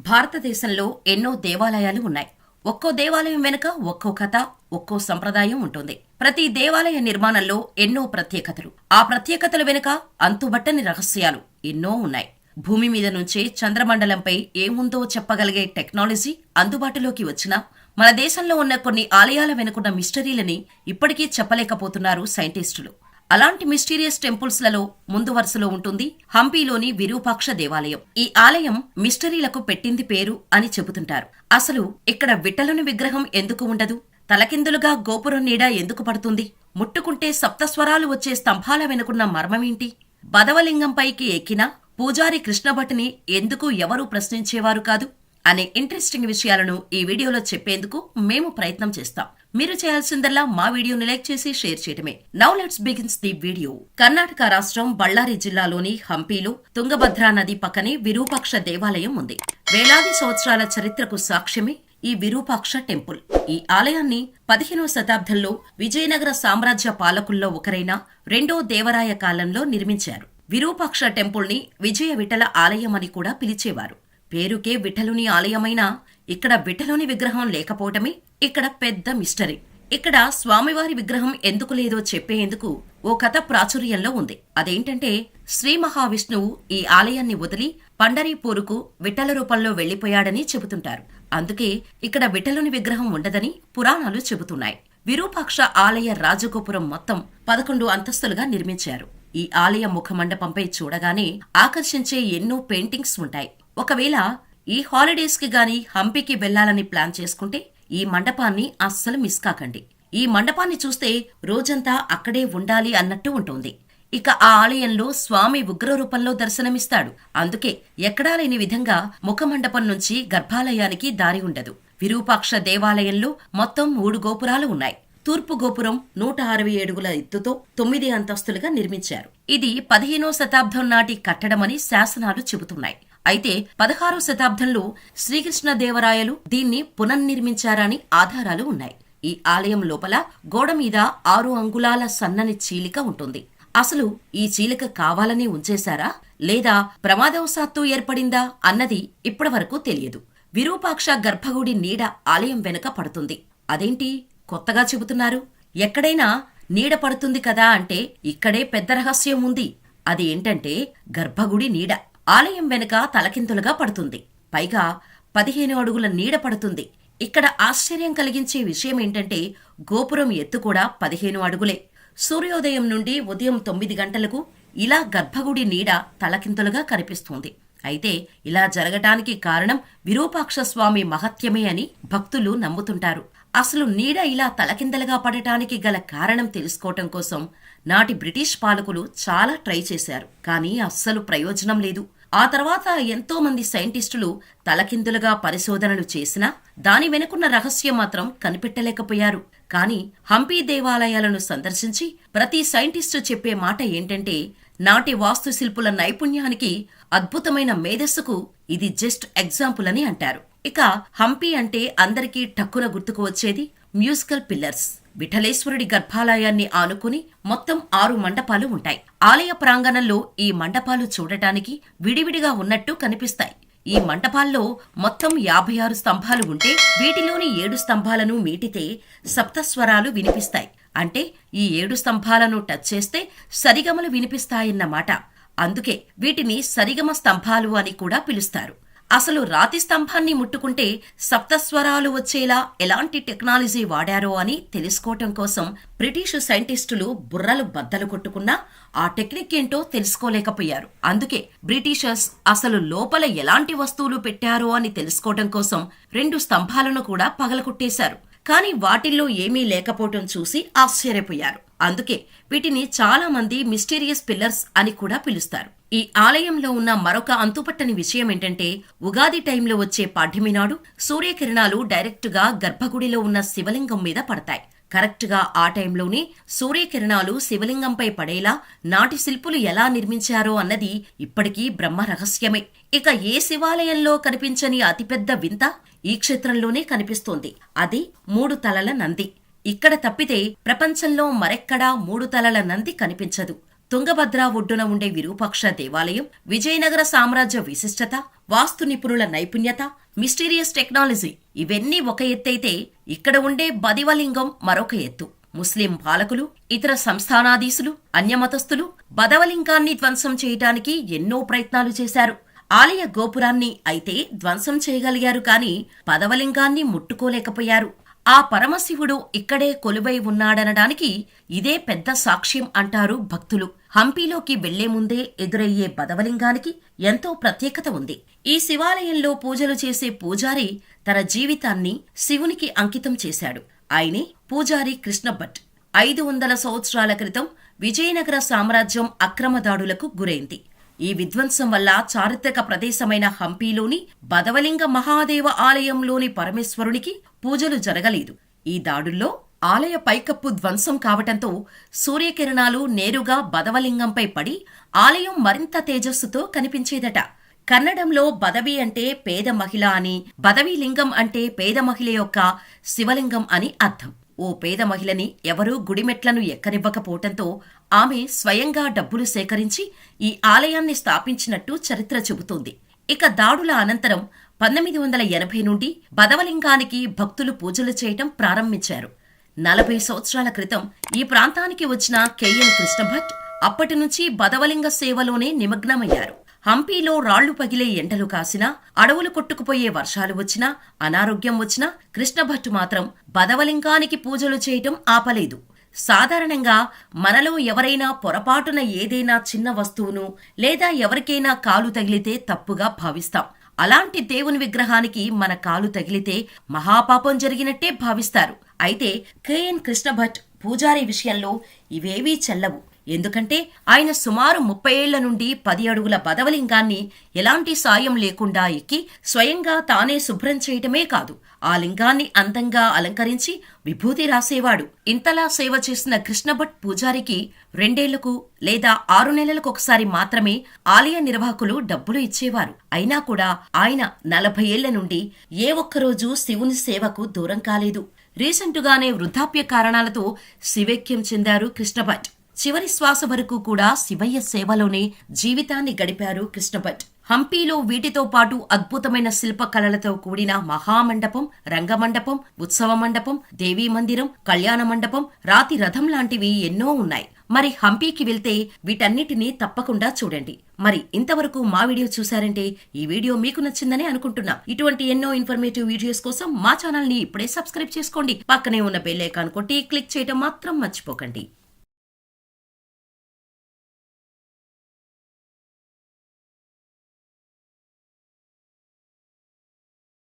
భారతదేశంలో ఎన్నో దేవాలయాలు ఉన్నాయి. ఒక్కో దేవాలయం వెనుక ఒక్కో కథ, ఒక్కో సంప్రదాయం ఉంటుంది. ప్రతి దేవాలయ నిర్మాణంలో ఎన్నో ప్రత్యేకతలు, ఆ ప్రత్యేకతల వెనుక అంతుబట్టని రహస్యాలు ఎన్నో ఉన్నాయి. భూమి మీద నుంచే చంద్రమండలంపై ఏముందో చెప్పగలిగే టెక్నాలజీ అందుబాటులోకి వచ్చినా మన దేశంలో ఉన్న కొన్ని ఆలయాల వెనుకున్న మిస్టరీలని ఇప్పటికీ చెప్పలేకపోతున్నారు సైంటిస్టులు. అలాంటి మిస్టీరియస్ టెంపుల్స్ లలో ముందు వరుసలో ఉంటుంది హంపీలోని విరూపాక్ష దేవాలయం. ఈ ఆలయం మిస్టరీలకు పెట్టింది పేరు అని చెబుతుంటారు. అసలు ఇక్కడ విఠలుని విగ్రహం ఎందుకు ఉండదు? తలకిందులుగా గోపురం నీడ ఎందుకు పడుతుంది? ముట్టుకుంటే సప్తస్వరాలు వచ్చే స్తంభాల వెనుకున్న మర్మమేంటి? బదవలింగంపైకి ఎక్కినా పూజారి కృష్ణభట్ని ఎందుకు ఎవరూ ప్రశ్నించేవారు కాదు అనే ఇంట్రెస్టింగ్ విషయాలను ఈ వీడియోలో చెప్పేందుకు మేము ప్రయత్నం చేస్తాం. మీరు చేయాల్సిందల్లా మా వీడియోని లైక్ చేసి షేర్ చేయడమే. Now let's begins the video. Karnataka రాష్ట్రం బళ్ళారి జిల్లాలోని హంపీలో తుంగభద్రా నది పక్కనే విరూపాక్ష దేవాలయం ఉంది. వేలాది సంవత్సరాల చరిత్రకు సాక్ష్యమే ఈ విరూపాక్ష టెంపుల్. ఈ ఆలయాన్ని 15వ శతాబ్దంలో విజయనగర సామ్రాజ్య పాలకుల్లో ఒకరైన రెండో దేవరాయ కాలంలో నిర్మించారు. విరూపాక్ష టెంపుల్ ని విజయ విఠల ఆలయం అని కూడా పిలిచేవారు. పేరుకే విఠలుని ఆలయమైనా ఇక్కడ విఠలుని విగ్రహం లేకపోవటమే ఇక్కడ పెద్ద మిస్టరీ. ఇక్కడ స్వామివారి విగ్రహం ఎందుకు లేదో చెప్పేందుకు ఓ కథ ప్రాచుర్యంలో ఉంది. అదేంటంటే, శ్రీ మహావిష్ణువు ఈ ఆలయాన్ని వదిలి పండరీపూరుకు విఠల రూపంలో వెళ్లిపోయాడని చెబుతుంటారు. అందుకే ఇక్కడ విఠలుని విగ్రహం ఉండదని పురాణాలు చెబుతున్నాయి. విరూపాక్ష ఆలయ రాజగోపురం మొత్తం 11 అంతస్తులుగా నిర్మించారు. ఈ ఆలయ ముఖమండపంపై చూడగానే ఆకర్షించే ఎన్నో పెయింటింగ్స్ ఉంటాయి. ఒకవేళ ఈ హాలిడేస్ కి గాని హంపీకి వెళ్లాలని ప్లాన్ చేసుకుంటే ఈ మండపాన్ని అస్సలు మిస్ కాకండి. ఈ మండపాన్ని చూస్తే రోజంతా అక్కడే ఉండాలి అన్నట్టు ఉంటుంది. ఇక ఆ ఆలయంలో స్వామి ఉగ్ర రూపంలో దర్శనమిస్తాడు. అందుకే ఎక్కడా లేని విధంగా ముఖమండపం నుంచి గర్భాలయానికి దారి ఉండదు. విరూపాక్ష దేవాలయంలో మొత్తం 3 గోపురాలు ఉన్నాయి. తూర్పు గోపురం 160 అడుగుల ఎత్తుతో 9 అంతస్తులుగా నిర్మించారు. ఇది 15వ శతాబ్దం నాటి కట్టడమని శాసనాలు చెబుతున్నాయి. అయితే 16వ శతాబ్దంలో శ్రీకృష్ణదేవరాయలు దీన్ని పునర్నిర్మించారని ఆధారాలు ఉన్నాయి. ఈ ఆలయం లోపల గోడ మీద 6 అంగుళాల సన్నని చీలిక ఉంటుంది. అసలు ఈ చీలిక కావాలని ఉంచేశారా లేదా ప్రమాదవశాత్తు ఏర్పడిందా అన్నది ఇప్పటివరకు తెలియదు. విరూపాక్ష గర్భగుడి నీడ ఆలయం వెనుక పడుతుంది. అదేంటి కొత్తగా చెబుతున్నారు? ఎక్కడైనా నీడ పడుతుంది కదా అంటే ఇక్కడే పెద్ద రహస్యం ఉంది. అది ఏంటంటే, గర్భగుడి నీడ ఆలయం వెనుక తలకిందులుగా పడుతుంది. పైగా 15 అడుగుల నీడ పడుతుంది. ఇక్కడ ఆశ్చర్యం కలిగించే విషయం ఏంటంటే, గోపురం ఎత్తు కూడా 15 అడుగులే. సూర్యోదయం నుండి ఉదయం 9 గంటలకు ఇలా గర్భగుడి నీడ తలకిందులుగా కనిపిస్తుంది. అయితే ఇలా జరగటానికి కారణం విరూపాక్ష స్వామి మహత్యమే అని భక్తులు నమ్ముతుంటారు. అసలు నీడ ఇలా తలకిందలుగా పడటానికి గల కారణం తెలుసుకోవటం కోసం నాటి బ్రిటిష్ పాలకులు చాలా ట్రై చేశారు. కానీ అస్సలు ప్రయోజనం లేదు. ఆ తర్వాత ఎంతో మంది సైంటిస్టులు తలకిందులుగా పరిశోధనలు చేసినా దాని వెనుకున్న రహస్యం మాత్రం కనిపెట్టలేకపోయారు. కానీ హంపీ దేవాలయాలను సందర్శించి ప్రతి సైంటిస్టు చెప్పే మాట ఏంటంటే, నాటి వాస్తుశిల్పుల నైపుణ్యానికి, అద్భుతమైన మేధస్సుకు ఇది జస్ట్ ఎగ్జాంపుల్ అని అంటారు. ఇక హంపీ అంటే అందరికీ టక్కున గుర్తుకు వచ్చేది మ్యూజికల్ పిల్లర్స్. విఠలేశ్వరుడి గర్భాలయాన్ని ఆనుకుని మొత్తం 6 మండపాలు ఉంటాయి. ఆలయ ప్రాంగణంలో ఈ మండపాలు చూడటానికి విడివిడిగా ఉన్నట్టు కనిపిస్తాయి. ఈ మండపాల్లో మొత్తం 56 స్తంభాలు ఉంటే వీటిలోని 7 స్తంభాలను మీటితే సప్తస్వరాలు వినిపిస్తాయి. అంటే ఈ 7 స్తంభాలను టచ్ చేస్తే సరిగమలు వినిపిస్తాయన్నమాట. అందుకే వీటిని సరిగమ స్తంభాలు అని కూడా పిలుస్తారు. అసలు రాతి స్తంభాన్ని ముట్టుకుంటే సప్తస్వరాలు వచ్చేలా ఎలాంటి టెక్నాలజీ వాడారో అని తెలుసుకోవటం కోసం బ్రిటిష్ సైంటిస్టులు బుర్రలు బద్దలు కొట్టుకున్నా ఆ టెక్నిక్ ఏంటో తెలుసుకోలేకపోయారు. అందుకే బ్రిటిషర్స్ అసలు లోపల ఎలాంటి వస్తువులు పెట్టారో అని తెలుసుకోవటం కోసం 2 స్తంభాలను కూడా పగలకొట్టేశారు. కానీ వాటిల్లో ఏమీ లేకపోవటం చూసి ఆశ్చర్యపోయారు. అందుకే వీటిని చాలా మంది మిస్టీరియస్ పిల్లర్స్ అని కూడా పిలుస్తారు. ఈ ఆలయంలో ఉన్న మరొక అంతుపట్టని విషయం ఏంటంటే, ఉగాది టైంలో వచ్చే పాడ్యమి నాడు సూర్యకిరణాలు డైరెక్ట్ గా గర్భగుడిలో ఉన్న శివలింగం మీద పడతాయి. కరెక్ట్ గా ఆ టైంలోనే సూర్యకిరణాలు శివలింగంపై పడేలా నాటి శిల్పులు ఎలా నిర్మించారో అన్నది ఇప్పటికీ బ్రహ్మ రహస్యమే. ఇక ఏ శివాలయంలో కనిపించని అతిపెద్ద వింత ఈ క్షేత్రంలోనే కనిపిస్తోంది. అది 3 తలల నంది. ఇక్కడ తప్పితే ప్రపంచంలో మరెక్కడా 3 తలల నంది కనిపించదు. తుంగభద్ర ఒడ్డున ఉండే విరూపాక్ష దేవాలయం, విజయనగర సామ్రాజ్య విశిష్టత, వాస్తు నిపుణుల నైపుణ్యత, మిస్టీరియస్ టెక్నాలజీ ఇవన్నీ ఒక ఎత్తైతే ఇక్కడ ఉండే బదివలింగం మరొక ఎత్తు. ముస్లిం పాలకులు, ఇతర సంస్థానాధీశులు, అన్యమతస్థులు బదవలింగాన్ని ధ్వంసం చేయటానికి ఎన్నో ప్రయత్నాలు చేశారు. ఆలయ గోపురాన్ని అయితే ధ్వంసం చేయగలిగారు కాని బదవలింగాన్ని ముట్టుకోలేకపోయారు. ఆ పరమశివుడు ఇక్కడే కొలువై ఉన్నాడనడానికి ఇదే పెద్ద సాక్ష్యం అంటారు భక్తులు. హంపీలోకి వెళ్లే ముందే ఎదురయ్యే బదవలింగానికి ఎంతో ప్రత్యేకత ఉంది. ఈ శివాలయంలో పూజలు చేసే పూజారి తన జీవితాన్ని శివునికి అంకితం చేశాడు. ఆయనే పూజారి కృష్ణభట్. 500 సంవత్సరాల క్రితం విజయనగర సామ్రాజ్యం అక్రమదాడులకు గురైంది. ఈ విధ్వంసం వల్ల చారిత్రక ప్రదేశమైన హంపీలోని బదవలింగ మహాదేవ ఆలయంలోని పరమేశ్వరునికి పూజలు జరగలేదు. ఈ దాడుల్లో ఆలయ పైకప్పు ధ్వంసం కావటంతో సూర్యకిరణాలు నేరుగా బదవలింగంపై పడి ఆలయం మరింత తేజస్సుతో కనిపించేదట. కన్నడంలో బదవి అంటే పేద మహిళ అని, బదవీ లింగం అంటే పేద మహిళ యొక్క శివలింగం అని అర్థం. ఓ పేద మహిళని ఎవరూ గుడిమెట్లను ఎక్కనివ్వకపోవటంతో ఆమె స్వయంగా డబ్బులు సేకరించి ఈ ఆలయాన్ని స్థాపించినట్టు చరిత్ర చెబుతోంది. ఇక దాడుల అనంతరం 1980 నుండి బదవలింగానికి భక్తులు పూజలు చేయటం ప్రారంభించారు. 40 సంవత్సరాల క్రితం ఈ ప్రాంతానికి వచ్చిన కెఎన్ కృష్ణభట్ అప్పటి నుంచి బదవలింగ సేవలోనే నిమగ్నమయ్యారు. హంపీలో రాళ్లు పగిలే ఎండలు కాసినా, అడవులు కొట్టుకుపోయే వర్షాలు వచ్చినా, అనారోగ్యం వచ్చినా కృష్ణభట్ మాత్రం బదవలింగానికి పూజలు చేయటం ఆపలేదు. సాధారణంగా మనలో ఎవరైనా పొరపాటున ఏదైనా చిన్న వస్తువును లేదా ఎవరికైనా కాలు తగిలితే తప్పుగా భావిస్తాం. అలాంటి దేవుని విగ్రహానికి మన కాలు తగిలితే మహాపాపం జరిగినట్టే భావిస్తారు. అయితే కెఎన్ కృష్ణభట్ పూజారి విషయంలో ఇవేవీ చెల్లవు. ఎందుకంటే ఆయన సుమారు 30 ఏళ్ల నుండి 10 అడుగుల బదవలింగాన్ని ఎలాంటి సాయం లేకుండా ఎక్కి స్వయంగా తానే శుభ్రం చేయటమే కాదు, ఆ లింగాన్ని అందంగా అలంకరించి విభూతి రాసేవాడు. ఇంతలా సేవ చేసిన కృష్ణభట్ పూజారికి 2 ఏళ్లకు లేదా 6 నెలలకు ఒకసారి మాత్రమే ఆలయ నిర్వాహకులు డబ్బులు ఇచ్చేవారు. అయినా కూడా ఆయన 40 ఏళ్ల నుండి ఏ ఒక్కరోజు శివుని సేవకు దూరం కాలేదు. రీసెంటుగానే వృద్ధాప్య కారణాలతో శివైక్యం చెందారు కృష్ణభట్. చివరి శ్వాస వరకు కూడా శివయ్య సేవలోనే జీవితాన్ని గడిపారు కృష్ణభట్. హంపీలో వీటితో పాటు అద్భుతమైన శిల్పకళలతో కూడిన మహామండపం, రంగమండపం, ఉత్సవ మండపం, దేవీ మందిరం, కళ్యాణ మండపం, రాతి రథం లాంటివి ఎన్నో ఉన్నాయి. మరి హంపీకి వెళ్తే వీటన్నిటినీ తప్పకుండా చూడండి. మరి ఇంతవరకు మా వీడియో చూశారంటే ఈ వీడియో మీకు నచ్చిందని అనుకుంటున్నా. ఇటువంటి ఎన్నో ఇన్ఫర్మేటివ్ వీడియోస్ కోసం మా ఛానల్ ని ఇప్పుడే సబ్స్క్రైబ్ చేసుకోండి. పక్కనే ఉన్న బెల్ ఐకాన్ కొట్టి క్లిక్ చేయడం మాత్రం మర్చిపోకండి.